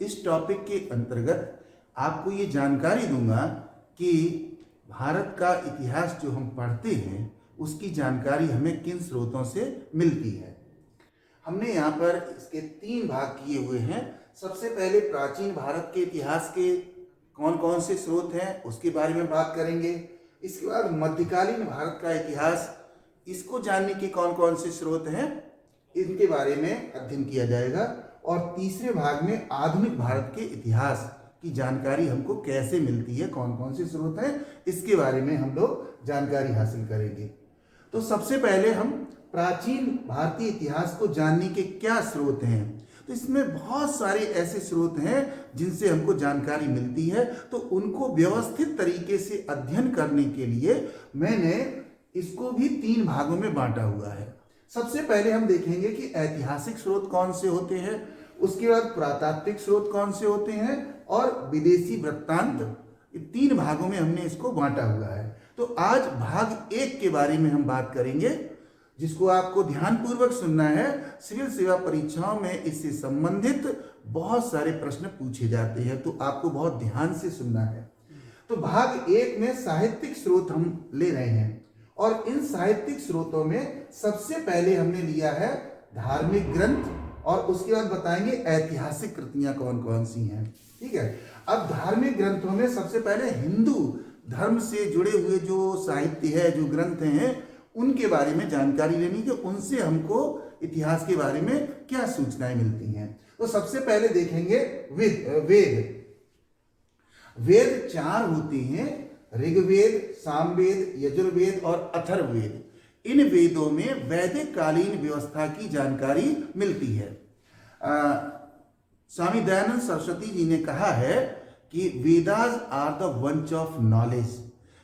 इस टॉपिक के अंतर्गत आपको ये जानकारी दूंगा कि भारत का इतिहास जो हम पढ़ते हैं उसकी जानकारी हमें किन स्रोतों से मिलती है। हमने यहाँ पर इसके 3 भाग किए हुए हैं। सबसे पहले प्राचीन भारत के इतिहास के कौन कौन से स्रोत हैं उसके बारे में बात करेंगे। इसके बाद मध्यकालीन भारत का इतिहास, इसको जानने के कौन कौन से स्रोत हैं इनके बारे में अध्ययन किया जाएगा। और तीसरे भाग में आधुनिक भारत के इतिहास की जानकारी हमको कैसे मिलती है, कौन कौन से स्रोत हैं, इसके बारे में हम लोग जानकारी हासिल करेंगे। तो सबसे पहले हम प्राचीन भारतीय इतिहास को जानने के क्या स्रोत हैं। तो इसमें बहुत सारे ऐसे स्रोत हैं जिनसे हमको जानकारी मिलती है। तो उनको व्यवस्थित तरीके से अध्ययन करने के लिए मैंने इसको भी 3 भागों में बांटा हुआ है। सबसे पहले हम देखेंगे कि ऐतिहासिक स्रोत कौन से होते हैं, उसके बाद पुरातात्विक स्रोत कौन से होते हैं, और विदेशी वृत्तांत। 3 भागों में हमने इसको बांटा हुआ है। तो आज भाग 1 के बारे में हम बात करेंगे, जिसको आपको ध्यानपूर्वक सुनना है। सिविल सेवा परीक्षाओं में इससे संबंधित बहुत सारे प्रश्न पूछे जाते हैं, तो आपको बहुत ध्यान से सुनना है। तो भाग 1 में साहित्यिक स्रोत हम ले रहे हैं, और इन साहित्यिक स्रोतों में सबसे पहले हमने लिया है धार्मिक ग्रंथ, और उसके बाद बताएंगे ऐतिहासिक कृतियां कौन कौन सी हैं। ठीक है। अब धार्मिक ग्रंथों में सबसे पहले हिंदू धर्म से जुड़े हुए जो साहित्य है, जो ग्रंथ हैं, उनके बारे में जानकारी लेनी कि उनसे हमको इतिहास के बारे में क्या सूचनाएं मिलती हैं। तो सबसे पहले देखेंगे वेद। वेद 4 होते हैं, ऋग्वेद, सामवेद, यजुर्वेद और अथर्ववेद। इन वेदों में वैदिक कालीन व्यवस्था की जानकारी मिलती है। स्वामी दयानंद सरस्वती जी ने कहा है कि Vedas are the bunch of knowledge,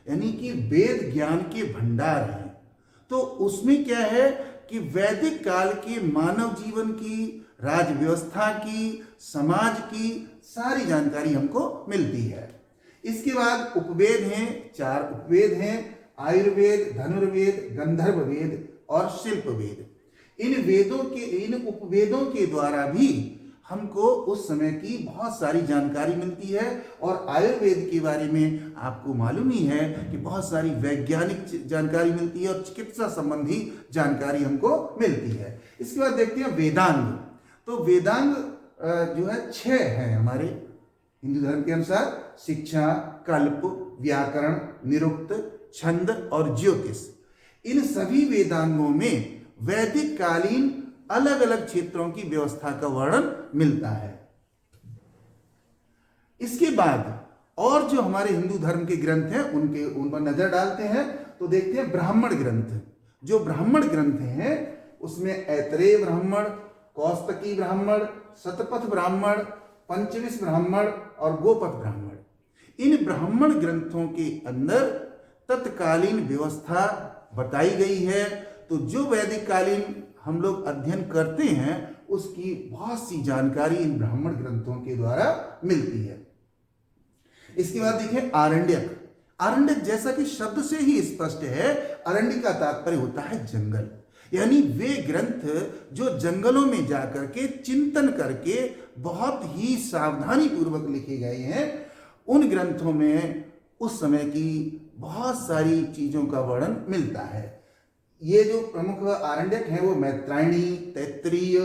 यानी कि वेद ज्ञान के भंडार हैं। तो उसमें क्या है कि वैदिक काल के मानव जीवन की, राज व्यवस्था की, समाज की सारी जानकारी हमको मिलती है। इसके बाद उपवेद हैं, 4 उपवेद हैं, आयुर्वेद, धनुर्वेद, गंधर्व वेद और शिल्प वेद। इन उपवेदों के द्वारा भी हमको उस समय की बहुत सारी जानकारी मिलती है। और आयुर्वेद के बारे में आपको मालूम ही है कि बहुत सारी वैज्ञानिक जानकारी मिलती है और चिकित्सा संबंधी जानकारी हमको मिलती है। इसके बाद देखते हैं वेदांग। तो वेदांग जो है 6 है हमारे हिंदू धर्म के अनुसार: शिक्षा, कल्प, व्याकरण, निरुक्त, छंद और ज्योतिष। इन सभी वेदांगों में वैदिक कालीन अलग अलग क्षेत्रों की व्यवस्था का वर्णन मिलता है। इसके बाद और जो हमारे हिंदू धर्म के ग्रंथ हैं उन पर नजर डालते हैं। तो देखते हैं ब्राह्मण ग्रंथ। जो ब्राह्मण ग्रंथ हैं उसमें ऐतरेय ब्राह्मण, कौस्तकी ब्राह्मण, शतपथ ब्राह्मण, पंचविश ब्राह्मण और गोपथ ब्राह्मण। इन ब्राह्मण ग्रंथों के अंदर तत्कालीन व्यवस्था बताई गई है। तो जो वैदिक कालीन हम लोग अध्ययन करते हैं उसकी बहुत सी जानकारी इन ब्राह्मण ग्रंथों के द्वारा मिलती है। इसके बाद देखिए आरण्यक। आरण्यक जैसा कि शब्द से ही स्पष्ट है, अरण्य का तात्पर्य होता है जंगल। यानी वे ग्रंथ जो जंगलों में जाकर के चिंतन करके बहुत ही सावधानी पूर्वक लिखे गए हैं। उन ग्रंथों में उस समय की बहुत सारी चीजों का वर्णन मिलता है। ये जो प्रमुख आरण्यक हैं वो मैत्रायणी, तैत्तिरीय,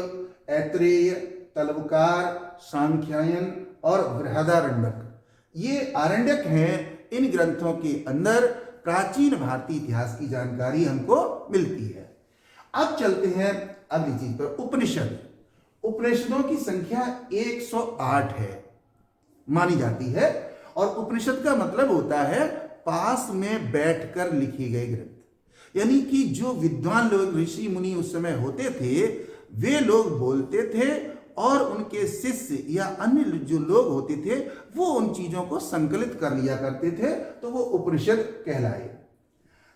ऐतरेय, तलवकार, सांख्यायन और बृहदारण्यक, ये आरण्यक हैं। इन ग्रंथों के अंदर प्राचीन भारतीय इतिहास की जानकारी हमको मिलती है। अब चलते हैं अगली चीज पर, उपनिषद। उपनिषदों की संख्या 108 है मानी जाती है। और उपनिषद का मतलब होता है पास में बैठकर लिखे गए ग्रंथ। यानी कि जो विद्वान लोग, ऋषि मुनि उस समय होते थे, वे लोग बोलते थे और उनके शिष्य या अन्य जो लोग होते थे वो उन चीजों को संकलित कर लिया करते थे, तो वो उपनिषद कहलाए।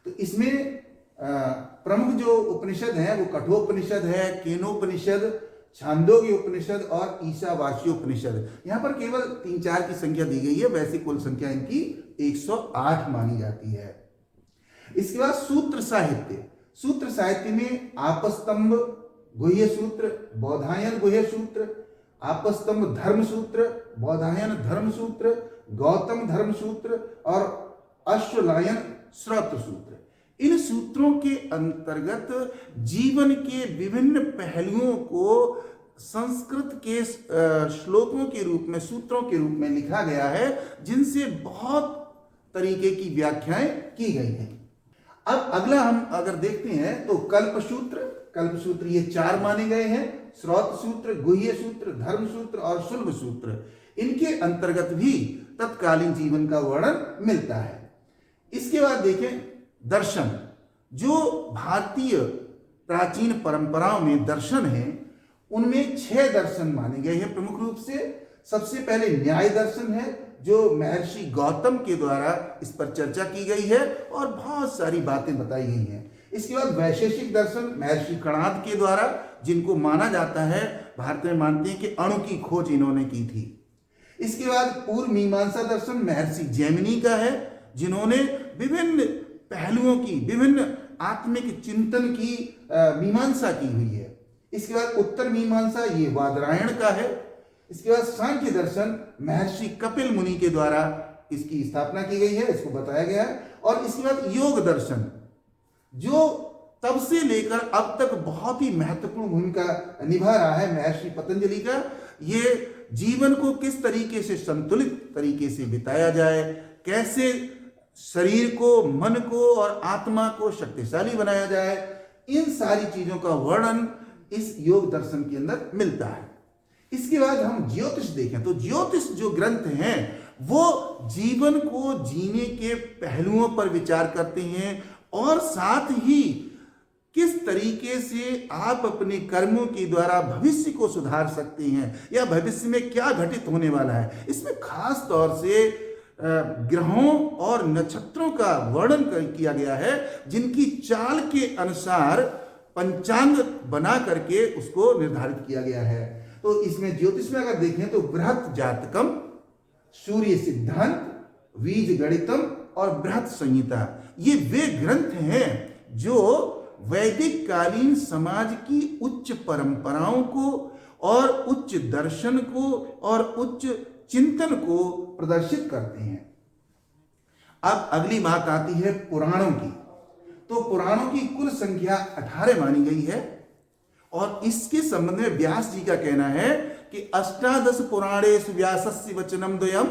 तो इसमें प्रमुख जो उपनिषद हैं वो कठोपनिषद है, केनोपनिषद, छांदोग्य उपनिषद और ईशावास्योपनिषद। यहाँ पर केवल 3-4 की संख्या दी गई है, वैसे कुल संख्या इनकी 108 मानी जाती है। इसके बाद सूत्र साहित्य। सूत्र साहित्य में आपस्तंभ गुह्य सूत्र, बौधायन गुह्य सूत्र, आपस्तंभ धर्म सूत्र, बौधायन धर्म सूत्र, गौतम धर्म सूत्र और अश्वलायन श्रौत सूत्र। इन सूत्रों के अंतर्गत जीवन के विभिन्न पहलुओं को संस्कृत के श्लोकों के रूप में, सूत्रों के रूप में लिखा गया है, जिनसे बहुत तरीके की व्याख्याएं की गई हैं। अब अगला हम अगर देखते हैं तो कल्प सूत्र ये 4 माने गए हैं। श्रौत सूत्र, गुह्य सूत्र, धर्म सूत्र और शुल्ब सूत्र, इनके अंतर्गत भी तत्कालीन जीवन का वर्णन मिलता है। इसके बाद देखें दर्शन। जो भारतीय प्राचीन परंपराओं में दर्शन है, उनमें 6 दर्शन माने गए हैं प्रमुख रूप से। सबसे पहले न्याय दर्शन है, जो महर्षि गौतम के द्वारा इस पर चर्चा की गई है और बहुत सारी बातें बताई गई हैं। इसके बाद वैशेषिक दर्शन महर्षि कणाद के द्वारा, जिनको माना जाता है, भारत में मानते हैं कि अणु की खोज इन्होंने की थी। इसके बाद पूर्व मीमांसा दर्शन महर्षि जैमिनी का है, जिन्होंने विभिन्न पहलुओं की, विभिन्न आत्मिक चिंतन की मीमांसा की हुई है। इसके बाद उत्तर मीमांसा, ये वादरायण का है। इसके बाद सांख्य दर्शन महर्षि कपिल मुनि के द्वारा इसकी स्थापना की गई है, इसको बताया गया है। और इसके बाद योग दर्शन, जो तब से लेकर अब तक बहुत ही महत्वपूर्ण भूमिका निभा रहा है महर्षि पतंजलि का। ये जीवन को किस तरीके से संतुलित तरीके से बिताया जाए, कैसे शरीर को, मन को और आत्मा को शक्तिशाली बनाया जाए, इन सारी चीजों का वर्णन इस योग दर्शन के अंदर मिलता है। इसके बाद हम ज्योतिष देखें तो ज्योतिष जो ग्रंथ हैं वो जीवन को जीने के पहलुओं पर विचार करते हैं और साथ ही किस तरीके से आप अपने कर्मों के द्वारा भविष्य को सुधार सकते हैं या भविष्य में क्या घटित होने वाला है। इसमें खास तौर से ग्रहों और नक्षत्रों का वर्णन किया गया है, जिनकी चाल के अनुसार पंचांग बना करके उसको निर्धारित किया गया है। तो इसमें ज्योतिष में अगर देखें तो बृहत जातकम, सूर्य सिद्धांत, बीज गणितम और बृहत संहिता, ये वे ग्रंथ हैं जो वैदिक कालीन समाज की उच्च परंपराओं को और उच्च दर्शन को और उच्च चिंतन को प्रदर्शित करते हैं। अब अगली बात आती है पुराणों की। तो पुराणों की कुल संख्या 18 मानी गई है और इसके संबंध में व्यास जी का कहना है कि अष्टादश पुराणेषु व्यासस्य वचनम द्वयम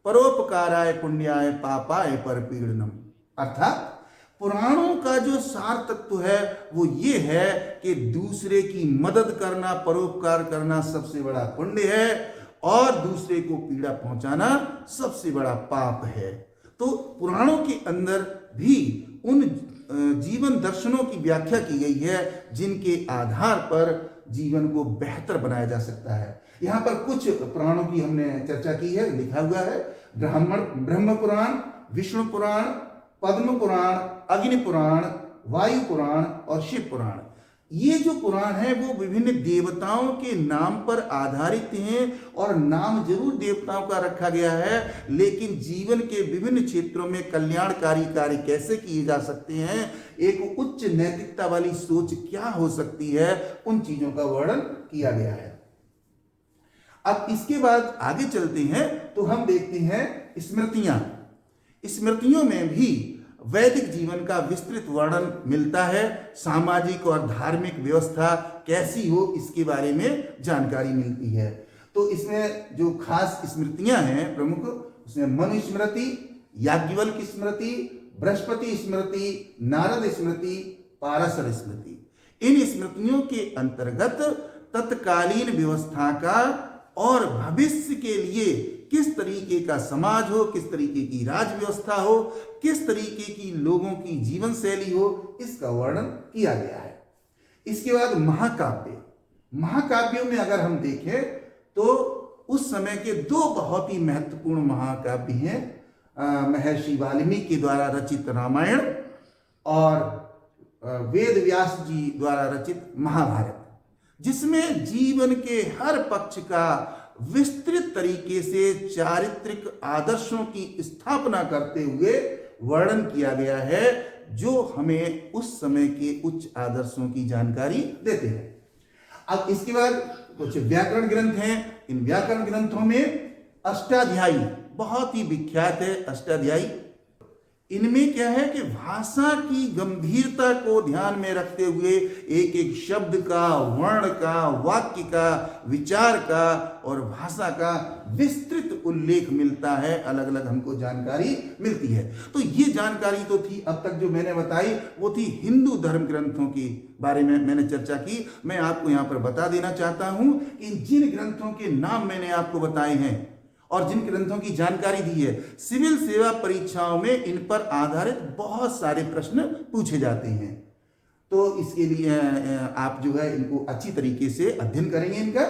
परोपकाराय पुण्याय पापाय परपीडनम। अर्थात पुराणों का जो सार तत्व है वो ये है कि दूसरे की मदद करना, परोपकार करना सबसे बड़ा पुण्य है और दूसरे को पीड़ा पहुंचाना सबसे बड़ा पाप है। तो पुराणों के अंदर भी उन जीवन दर्शनों की व्याख्या की गई है जिनके आधार पर जीवन को बेहतर बनाया जा सकता है। यहाँ पर कुछ पुराणों की हमने चर्चा की है, लिखा हुआ है ब्रह्म पुराण, विष्णु पुराण, पद्म पुराण, अग्नि पुराण, वायु पुराण और शिव पुराण। ये जो पुराण है वो विभिन्न देवताओं के नाम पर आधारित हैं और नाम जरूर देवताओं का रखा गया है, लेकिन जीवन के विभिन्न क्षेत्रों में कल्याणकारी कार्य कैसे किए जा सकते हैं, एक उच्च नैतिकता वाली सोच क्या हो सकती है, उन चीजों का वर्णन किया गया है। अब इसके बाद आगे चलते हैं तो हम देखते हैं स्मृतियां। स्मृतियों में भी वैदिक जीवन का विस्तृत वर्णन मिलता है। सामाजिक और धार्मिक व्यवस्था कैसी हो इसके बारे में जानकारी मिलती है। तो इसमें जो खास स्मृतियां हैं प्रमुख, उसमें मनु स्मृति, याज्ञवल्क्य स्मृति, बृहस्पति स्मृति, नारद स्मृति, पाराशर स्मृति। इन स्मृतियों के अंतर्गत तत्कालीन व्यवस्था का और भविष्य के लिए किस तरीके का समाज हो, किस तरीके की राज व्यवस्था हो, किस तरीके की लोगों की जीवन शैली हो, इसका वर्णन किया गया है। इसके बाद महाकाव्य। महाकाव्यों में अगर हम देखें तो उस समय के 2 बहुत ही महत्वपूर्ण महाकाव्य हैं, महर्षि वाल्मीकि द्वारा रचित रामायण और वेद व्यास जी द्वारा रचित महाभारत, जिसमें जीवन के हर पक्ष का विस्तृत तरीके से चारित्रिक आदर्शों की स्थापना करते हुए वर्णन किया गया है, जो हमें उस समय के उच्च आदर्शों की जानकारी देते हैं। अब इसके बाद कुछ व्याकरण ग्रंथ हैं। इन व्याकरण ग्रंथों में अष्टाध्यायी बहुत ही विख्यात है। अष्टाध्यायी इनमें क्या है कि भाषा की गंभीरता को ध्यान में रखते हुए एक एक शब्द का, वर्ण का, वाक्य का, विचार का और भाषा का विस्तृत उल्लेख मिलता है, अलग अलग हमको जानकारी मिलती है। तो ये जानकारी तो थी अब तक जो मैंने बताई, वो थी हिंदू धर्म ग्रंथों के बारे में मैंने चर्चा की। मैं आपको यहाँ पर बता देना चाहता हूँ कि जिन ग्रंथों के नाम मैंने आपको बताए हैं और जिन ग्रंथों की जानकारी दी है, सिविल सेवा परीक्षाओं में इन पर आधारित बहुत सारे प्रश्न पूछे जाते हैं। तो इसके लिए आप जो है इनको अच्छी तरीके से अध्ययन करेंगे इनका।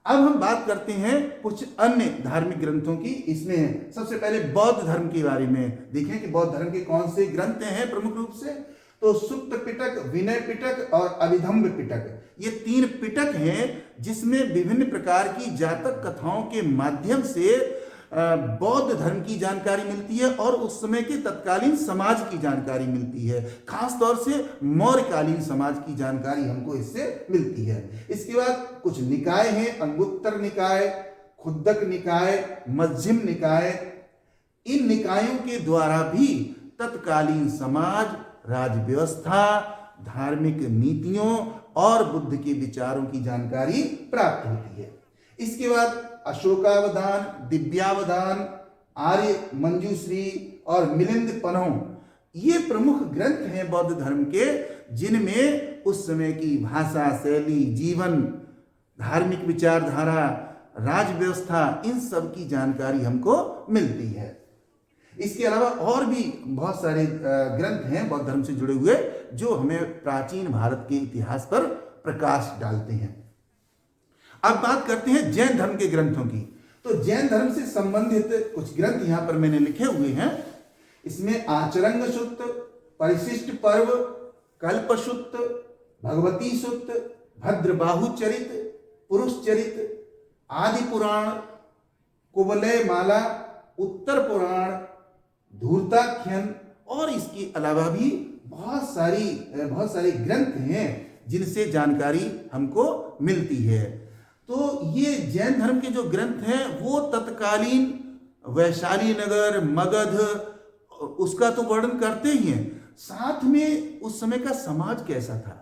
अब हम बात करते हैं कुछ अन्य धार्मिक ग्रंथों की। इसमें सबसे पहले बौद्ध धर्म के बारे में देखें कि बौद्ध धर्म के कौन से ग्रंथ हैं प्रमुख रूप से। तो सुत्त पिटक, विनय पिटक और अभिधम्ब पिटक, ये 3 पिटक हैं जिसमें विभिन्न प्रकार की जातक कथाओं के माध्यम से बौद्ध धर्म की जानकारी मिलती है और उस समय के तत्कालीन समाज की जानकारी मिलती है। खास तौर से मौर्यकालीन समाज की जानकारी हमको इससे मिलती है। इसके बाद कुछ निकाय हैं, अंगुत्तर निकाय, खुद्दक निकाय, मध्यम निकाय। इन निकायों के द्वारा भी तत्कालीन समाज, राज व्यवस्था, धार्मिक नीतियों और बुद्ध के विचारों की जानकारी प्राप्त होती है। इसके बाद अशोकावधान, दिव्यावधान, आर्य मंजूश्री और मिलिंद पन्हो, ये प्रमुख ग्रंथ हैं बौद्ध धर्म के, जिनमें उस समय की भाषा, शैली, जीवन, धार्मिक विचारधारा, राज व्यवस्था, इन सब की जानकारी हमको मिलती है। इसके अलावा और भी बहुत सारे ग्रंथ हैं बौद्ध धर्म से जुड़े हुए जो हमें प्राचीन भारत के इतिहास पर प्रकाश डालते हैं। अब बात करते हैं जैन धर्म के ग्रंथों की। तो जैन धर्म से संबंधित कुछ ग्रंथ यहां पर मैंने लिखे हुए हैं। इसमें आचरंग सुत्त, परिशिष्ट पर्व, कल्पसुत्त, भगवती सुत्त, भद्रबाहु चरित, पुरुष चरित, आदि पुराण, कुवलय माला, उत्तर पुराण, धूर्ताख्यन और इसके अलावा भी बहुत सारे ग्रंथ हैं जिनसे जानकारी हमको मिलती है। तो ये जैन धर्म के जो ग्रंथ हैं वो तत्कालीन वैशाली नगर, मगध, उसका तो वर्णन करते ही हैं, साथ में उस समय का समाज कैसा था,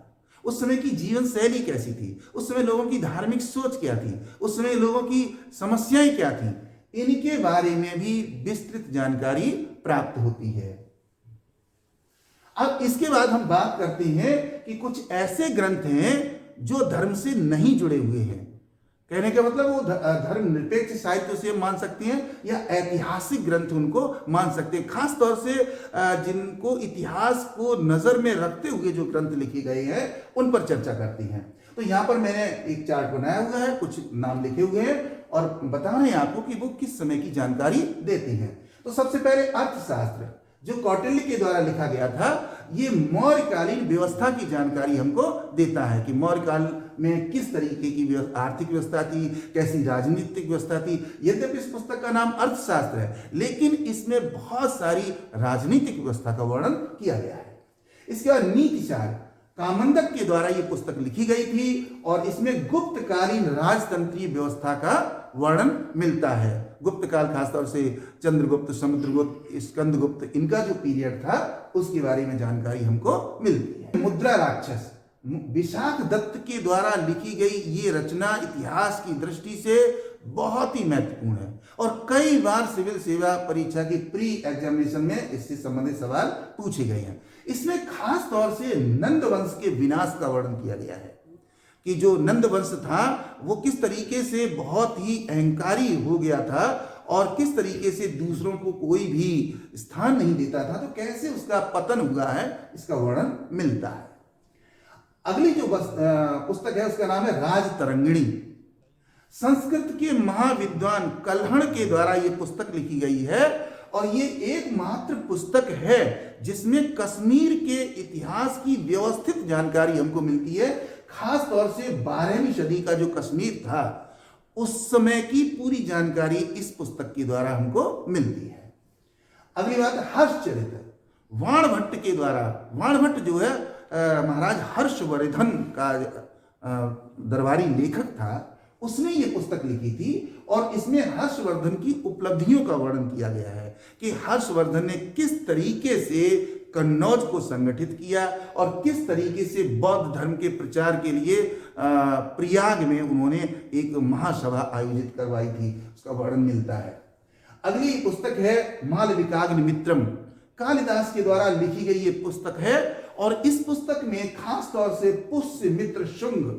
उस समय की जीवन शैली कैसी थी, उस समय लोगों की धार्मिक सोच क्या थी, उस समय लोगों की समस्याएं क्या थी, इनके बारे में भी विस्तृत जानकारी प्राप्त होती है। अब इसके बाद हम बात करते हैं कि कुछ ऐसे ग्रंथ हैं जो धर्म से नहीं जुड़े हुए हैं। कहने का मतलब वो धर्म निरपेक्ष साहित्य से मान सकते हैं या ऐतिहासिक ग्रंथ उनको मान सकते हैं। खास तौर से जिनको इतिहास को नजर में रखते हुए जो ग्रंथ लिखे गए हैं उन पर चर्चा करते हैं। तो यहाँ पर मैंने एक चार्ट बनाया हुआ है, कुछ नाम लिखे हुए हैं और बता रहे हैं आपको कि वो किस समय की जानकारी देते हैं। तो सबसे पहले अर्थशास्त्र जो कौटिल्य के द्वारा लिखा गया था, ये मौर्यकालीन व्यवस्था की जानकारी हमको देता है कि मौर्य काल में किस तरीके की आर्थिक व्यवस्था थी, कैसी राजनीतिक व्यवस्था थी। यद्यपि इस पुस्तक का नाम अर्थशास्त्र है, लेकिन इसमें बहुत सारी राजनीतिक व्यवस्था का वर्णन किया गया है। इसके बाद नीतिचार कामंदक के द्वारा ये पुस्तक लिखी गई थी और इसमें गुप्तकालीन राजतंत्रीय व्यवस्था का वर्णन मिलता है। गुप्त काल खासतौर से चंद्रगुप्त, समुद्रगुप्त, स्कंदगुप्त, इनका जो पीरियड था उसके बारे में जानकारी हमको मिलती है। मुद्रा राक्षस विशाख दत्त के द्वारा लिखी गई ये रचना इतिहास की दृष्टि से बहुत ही महत्वपूर्ण है और कई बार सिविल सेवा परीक्षा की प्री एग्जामिनेशन में इससे संबंधित सवाल पूछे गए हैं। इसमें खास तौर से नंद वंश के विनाश का वर्णन किया गया है कि जो नंद वंश था वो किस तरीके से बहुत ही अहंकारी हो गया था और किस तरीके से दूसरों को कोई भी स्थान नहीं देता था, तो कैसे उसका पतन हुआ है इसका वर्णन मिलता है। अगली जो पुस्तक है उसका नाम है राजतरंगिणी। संस्कृत के महाविद्वान कल्हण के द्वारा ये पुस्तक लिखी गई है और ये एकमात्र पुस्तक है जिसमें कश्मीर के इतिहास की व्यवस्थित जानकारी हमको मिलती है। खास तौर से 12वीं सदी का जो कश्मीर था उस समय की पूरी जानकारी इस पुस्तक के द्वारा हमको मिलती है। अगली बात हर्षचरित वाणभट्ट के द्वारा। वाणभट्ट जो है महाराज हर्षवर्धन का दरबारी लेखक था, उसने ये पुस्तक लिखी थी और इसमें हर्षवर्धन की उपलब्धियों का वर्णन किया गया है कि हर्षवर्धन ने किस तरीके से कन्नौज को संगठित किया और किस तरीके से बौद्ध धर्म के प्रचार के लिए प्रयाग में उन्होंने एक महासभा आयोजित करवाई थी, उसका वर्णन मिलता है। अगली पुस्तक है मालविकाग्नि मित्रम, कालिदास के द्वारा लिखी गई ये पुस्तक है और इस पुस्तक में खास तौर से पुष्य मित्र शुंग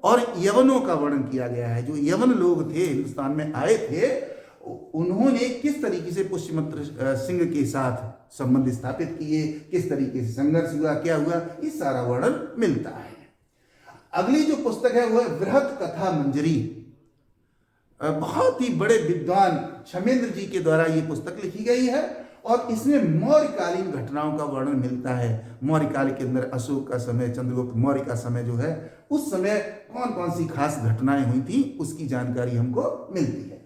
और यवनों का वर्णन किया गया है। जो यवन लोग थे, हिंदुस्तान में आए थे, उन्होंने किस तरीके से पुष्यमित्र सिंह के साथ संबंध स्थापित किए, किस तरीके से संघर्ष हुआ, क्या हुआ, इस सारा वर्णन मिलता है। अगली जो पुस्तक है वह बृहत कथा मंजरी, बहुत ही बड़े विद्वान क्षमेंद्र जी के द्वारा ये पुस्तक लिखी गई है और इसमें मौर्यकालीन घटनाओं का वर्णन मिलता है। मौर्यकाल के अंदर अशोक का समय, चंद्रगुप्त मौर्य का समय जो है, उस समय कौन कौन सी खास घटनाएं हुई थी उसकी जानकारी हमको मिलती है।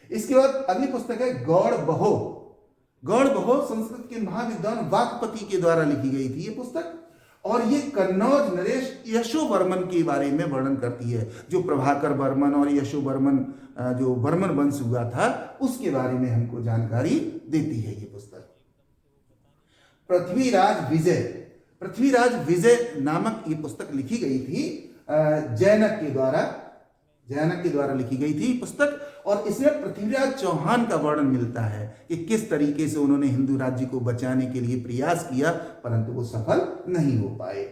इसके बाद अगली पुस्तक है गौड़ बहो। गौड़ बहो संस्कृत के महाविद्वान वाकपति के द्वारा लिखी गई थी ये पुस्तक और ये कन्नौज नरेश यशोवर्मन के बारे में वर्णन करती है। जो प्रभाकर वर्मन और यशोवर्मन, जो वर्मन वंश हुआ था, उसके बारे में हमको जानकारी देती है ये पुस्तक। पृथ्वीराज विजय, पृथ्वीराज विजय नामक ये पुस्तक लिखी गई थी जैनक के द्वारा लिखी गई थी पुस्तक और इसमें पृथ्वीराज चौहान का वर्णन मिलता है कि किस तरीके से उन्होंने हिंदू राज्य को बचाने के लिए प्रयास किया परंतु वो सफल नहीं हो पाए।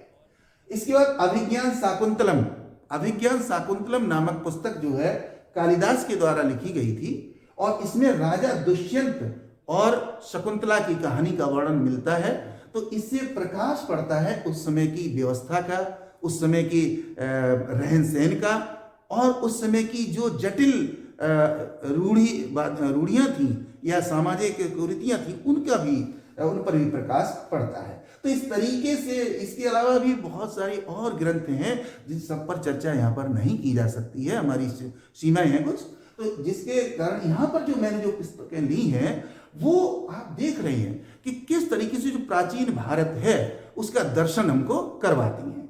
इसके बाद अभिज्ञान शाकुंतलम, अभिज्ञान शाकुंतलम नामक पुस्तक जो है कालिदास के द्वारा लिखी गई थी और इसमें राजा दुष्यंत और शकुंतला की कहानी का वर्णन मिलता है। तो इससे प्रकाश पड़ता है उस समय की व्यवस्था का, उस समय की रहन सहन का और उस समय की जो जटिल रूढ़ियाँ थी या सामाजिक कुरीतियाँ थी, उन पर भी प्रकाश पड़ता है। तो इस तरीके से इसके अलावा भी बहुत सारी और ग्रंथ हैं जिन सब पर चर्चा यहाँ पर नहीं की जा सकती है, हमारी सीमाएं हैं कुछ, तो जिसके कारण यहाँ पर जो मैंने जो पुस्तकें ली हैं वो आप देख रहे हैं कि किस तरीके से जो प्राचीन भारत है उसका दर्शन हमको करवाती हैं।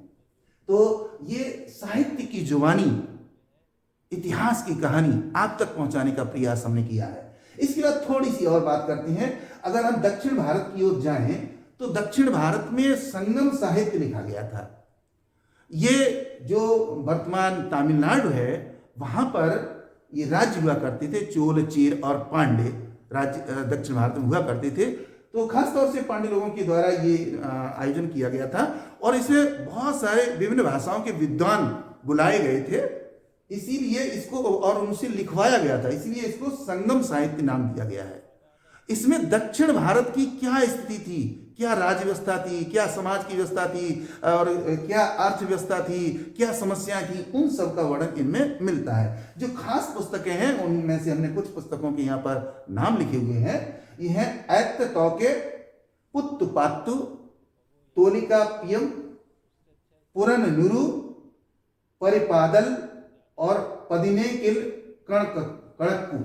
तो ये साहित्य की जुबानी, इतिहास की कहानी आप तक पहुंचाने का प्रयास हमने किया है। इसके बाद थोड़ी सी और बात करते हैं। अगर हम दक्षिण भारत की ओर जाएं तो दक्षिण भारत में संगम साहित्य लिखा गया था। ये जो वर्तमान तमिलनाडु है वहां पर ये राज्य हुआ करते थे, चोल, चेर और पांडे राज्य दक्षिण भारत में हुआ करते थे। तो खास तौर से पांडे लोगों के द्वारा ये आयोजन किया गया था और इसमें बहुत सारे विभिन्न भाषाओं के विद्वान बुलाए गए थे, इसीलिए इसको और उनसे लिखवाया गया था, इसीलिए इसको संगम साहित्य नाम दिया गया है। इसमें दक्षिण भारत की क्या स्थिति थी, क्या राज्य व्यवस्था थी, क्या समाज की व्यवस्था थी और क्या अर्थव्यवस्था थी, क्या समस्याएं थी, उन सब का वर्णन इनमें मिलता है। जो खास पुस्तकें हैं उनमें से हमने कुछ पुस्तकों के यहाँ पर नाम लिखे हुए हैं। ये हैं ऐत्त तौके, पुत्तु पात्तु, तोलिका पियम, पुरन नुरु, परिपादल और पदिने किल कणक्कु।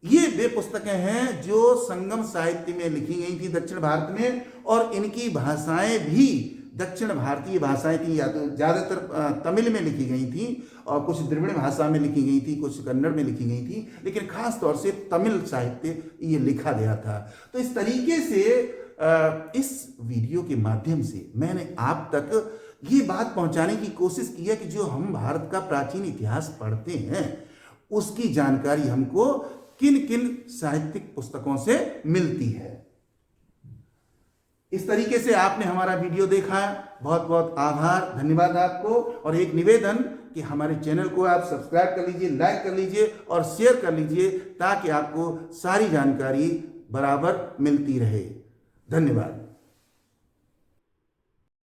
ये वे पुस्तकें हैं जो संगम साहित्य में लिखी गई थी दक्षिण भारत में और इनकी भाषाएं भी दक्षिण भारतीय भाषाएं थी, या तो ज़्यादातर तमिल में लिखी गई थी और कुछ द्रविड़ भाषा में लिखी गई थी, कुछ कन्नड़ में लिखी गई थी, लेकिन खास तौर से तमिल साहित्य ये लिखा गया था। तो इस तरीके से इस वीडियो के माध्यम से मैंने आप तक ये बात पहुंचाने की कोशिश की है कि जो हम भारत का प्राचीन इतिहास पढ़ते हैं उसकी जानकारी हमको किन किन साहित्यिक पुस्तकों से मिलती है। इस तरीके से आपने हमारा वीडियो देखा, बहुत बहुत आभार, धन्यवाद आपको। और एक निवेदन कि हमारे चैनल को आप सब्सक्राइब कर लीजिए, लाइक कर लीजिए और शेयर कर लीजिए ताकि आपको सारी जानकारी बराबर मिलती रहे। धन्यवाद।